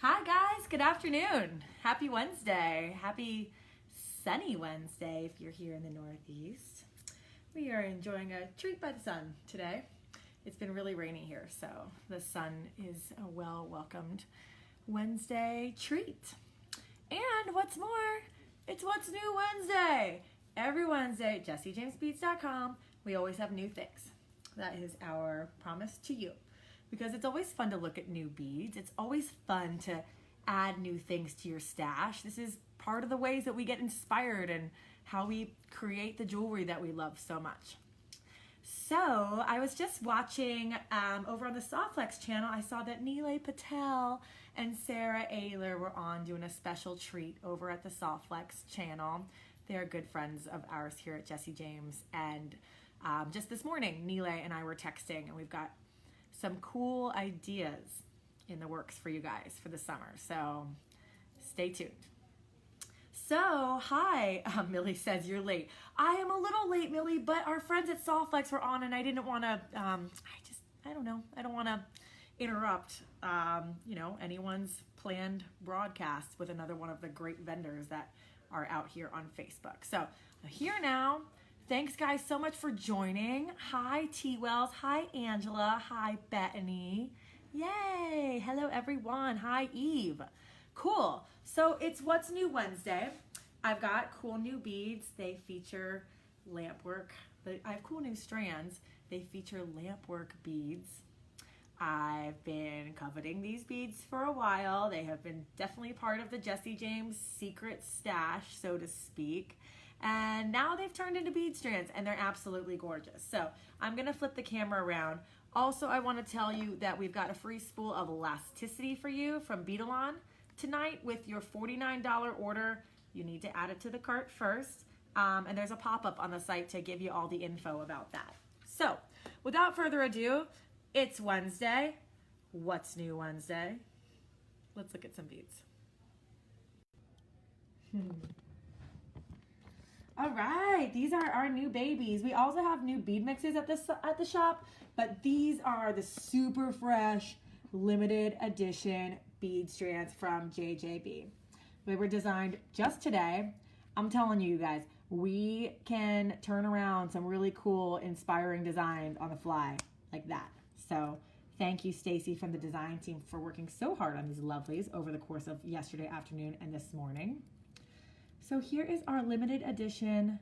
Hi guys, good afternoon. Happy Wednesday. Happy sunny Wednesday if you're here in the Northeast. We are enjoying a treat by the sun today. It's been really rainy here, so the sun is a well-welcomed Wednesday treat. And what's more, it's What's New Wednesday. Every Wednesday at JJB we always have new things. That is our promise to you. Because it's always fun to look at new beads. It's always fun to add new things to your stash. This is part of the ways that we get inspired and how we create the jewelry that we love so much. So I was just watching over on the Softflex channel. I saw that Neelay Patel and Sarah Ayler were on doing a special treat over at the Softflex channel. They're good friends of ours here at Jessie James. And just this morning, Neelay and I were texting, and we've got some cool ideas in the works for you guys for the summer. So stay tuned. So, hi, Millie says you're late. I am a little late, Millie, but our friends at Softflex were on and I didn't want to, I don't know. I don't want to interrupt, anyone's planned broadcast with another one of the great vendors that are out here on Facebook. So I'm here now. Thanks guys so much for joining. Hi T Wells, hi Angela, hi Bethany. Yay, hello everyone. Hi Eve. Cool. So it's What's New Wednesday. I've got cool new beads. They feature lampwork. I have cool new strands. They feature lampwork beads. I've been coveting these beads for a while. They have been definitely part of the Jessie James secret stash, so to speak. And now they've turned into bead strands and they're absolutely gorgeous. So I'm gonna flip the camera around. Also, I wanna tell you that we've got a free spool of elasticity for you from Beadalon tonight with your $49 order. You need to add it to the cart first. And there's a pop-up on the site to give you all the info about that. So without further ado, it's Wednesday. What's New Wednesday? Let's look at some beads. All right, these are our new babies. We also have new bead mixes at the shop, but these are the super fresh, limited edition bead strands from JJB. They were designed just today. I'm telling you guys, we can turn around some really cool, inspiring designs on the fly like that. So thank you, Stacy, from the design team for working so hard on these lovelies over the course of yesterday afternoon and this morning. So here is our limited edition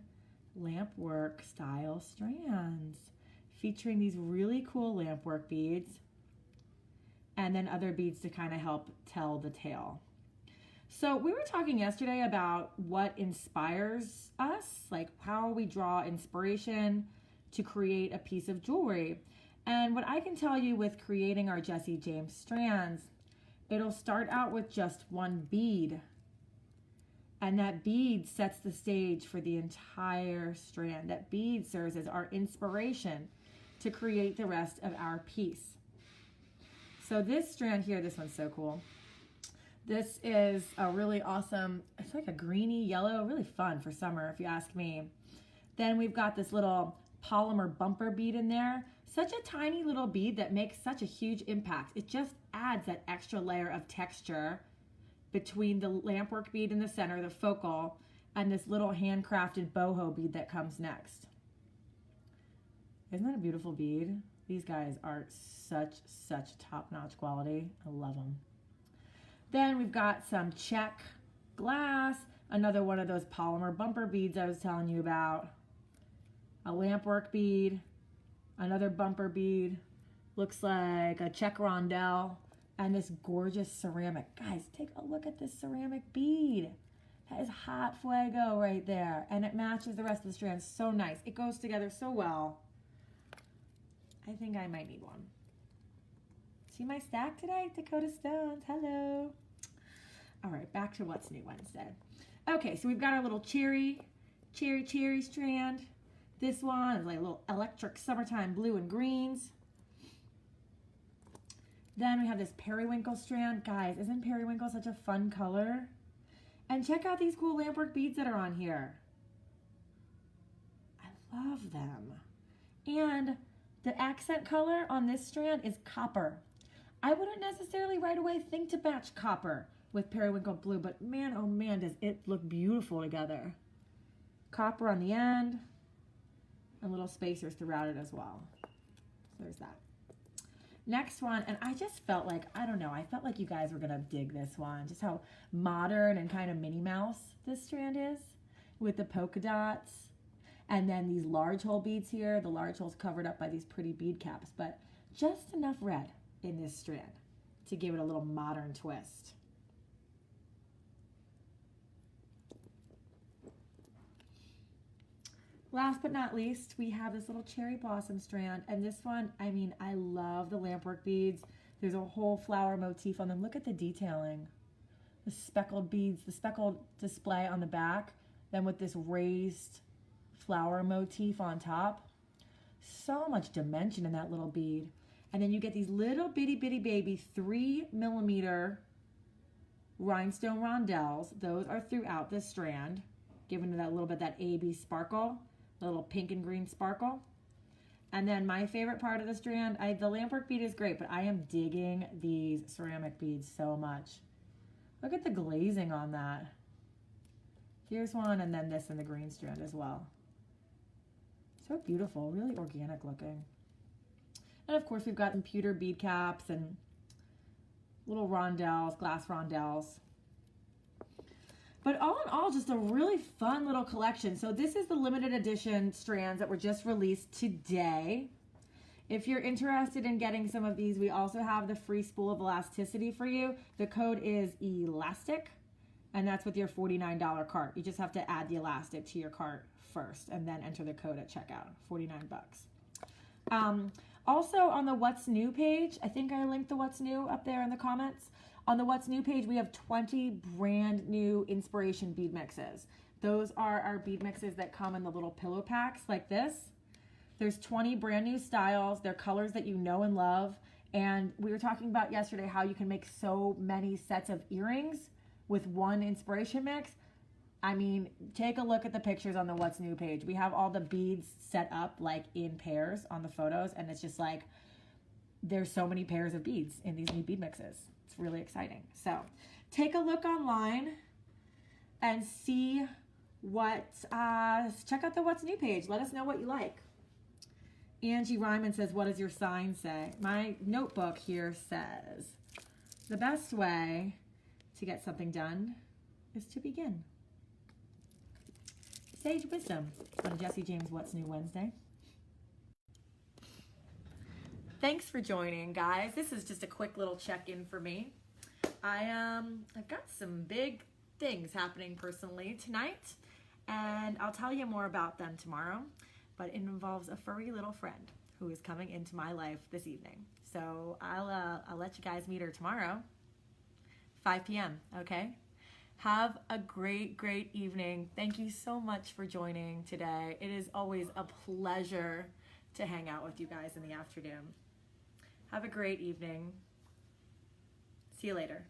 lampwork style strands featuring these really cool lampwork beads and then other beads to kind of help tell the tale. So we were talking yesterday about what inspires us, like how we draw inspiration to create a piece of jewelry. And what I can tell you with creating our Jessie James strands, it'll start out with just one bead. And that bead sets the stage for the entire strand. That bead serves as our inspiration to create the rest of our piece. So this strand here, this one's so cool. This is a really awesome, it's like a greeny yellow, really fun for summer if you ask me. Then we've got this little polymer bumper bead in there. Such a tiny little bead that makes such a huge impact. It just adds that extra layer of texture between the lampwork bead in the center, the focal, and this little handcrafted boho bead that comes next. Isn't that a beautiful bead? These guys are such top-notch quality. I love them. Then we've got some check glass, another one of those polymer bumper beads I was telling you about, a lampwork bead, another bumper bead, looks like a check rondelle, and this gorgeous ceramic. Guys, take a look at this ceramic bead. That is hot fuego right there. And it matches the rest of the strands so nice. It goes together so well. I think I might need one. See my stack today? Dakota Stones, hello. All right, back to What's New Wednesday. Okay, so we've got our little cherry strand. This one is like a little electric summertime blue and greens. Then we have this periwinkle strand. Guys, isn't periwinkle such a fun color? And check out these cool lampwork beads that are on here. I love them. And the accent color on this strand is copper. I wouldn't necessarily right away think to match copper with periwinkle blue, but man, oh man, does it look beautiful together. Copper on the end and little spacers throughout it as well. So there's that. Next one, and I just felt like, I don't know, I felt like you guys were gonna dig this one, just how modern and kind of Minnie Mouse this strand is with the polka dots. And then these large hole beads here, the large holes covered up by these pretty bead caps, but just enough red in this strand to give it a little modern twist. Last but not least, we have this little cherry blossom strand, and this one, I mean, I love the Lampwork beads. There's a whole flower motif on them. Look at the detailing. The speckled beads, the speckled display on the back, then with this raised flower motif on top. So much dimension in that little bead. And then you get these little bitty baby 3mm rhinestone rondelles. Those are throughout the strand, giving it that little bit that AB sparkle, a little pink and green sparkle. And then my favorite part of the strand, the Lampwork bead is great, but I am digging these ceramic beads so much. Look at the glazing on that. Here's one, and then this in the green strand as well. So beautiful, really organic looking. And of course we've got some pewter bead caps and little rondelles, glass rondelles. But all in all, just a really fun little collection. So this is the limited edition strands that were just released today. If you're interested in getting some of these, we also have the free spool of elasticity for you. The code is ELASTIC, and that's with your $49 cart. You just have to add the elastic to your cart first and then enter the code at checkout, 49 bucks. Also on the What's New page, I think I linked the What's New up there in the comments. On the What's New page, we have 20 brand new inspiration bead mixes. Those are our bead mixes that come in the little pillow packs like this. There's 20 brand new styles. They're colors that you know and love. And we were talking about yesterday how you can make so many sets of earrings with one inspiration mix. I mean, take a look at the pictures on the What's New page. We have all the beads set up like in pairs on the photos, and it's just like there's so many pairs of beads in these new bead mixes. It's really exciting. So take a look online and see what, check out the What's New page. Let us know what you like. Angie Ryman says, what does your sign say? My notebook here says, the best way to get something done is to begin. Sage wisdom on Jesse James What's New Wednesday. Thanks for joining, guys. This is just a quick little check-in for me. I've got some big things happening personally tonight, and I'll tell you more about them tomorrow. But it involves a furry little friend who is coming into my life this evening. So I'll let you guys meet her tomorrow, 5 p.m. Okay. Have a great evening. Thank you so much for joining today. It is always a pleasure to hang out with you guys in the afternoon. Have a great evening. See you later.